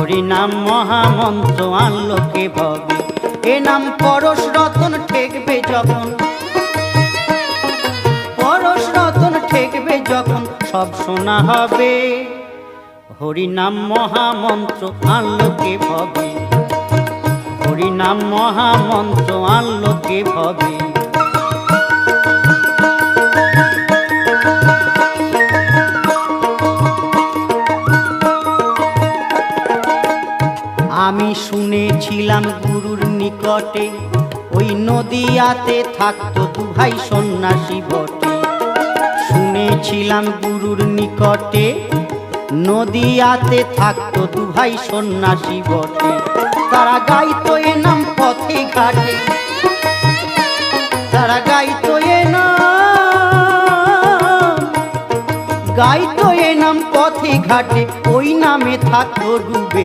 হরি নাম মহামন্ত্র আনলো কে ভবে, এ নাম পরশ রতন ঠেকবে যখন, পরশ রতন ঠেকবে যখন সব শোনা হবে। হরি নাম মহামন্ত্র আনলো কে ভবে, হরি নাম মহামন্ত্র আনলো কে ভবে। আমি শুনেছিলাম গুরুর নিকটে, ওই নদিয়াতে থাকতো দু ভাই সন্ন্যাসী বটে। শুনেছিলাম গুরুর নিকটে, নদিয়াতে থাকতো দু ভাই সন্ন্যাসী বটে। তারা গাইতো এ নাম পথে ঘাটে, তারা গাইতো এ নাম, গাইতো এ নাম পথে ঘাটে, ওই নামে থাকতো ডুবে।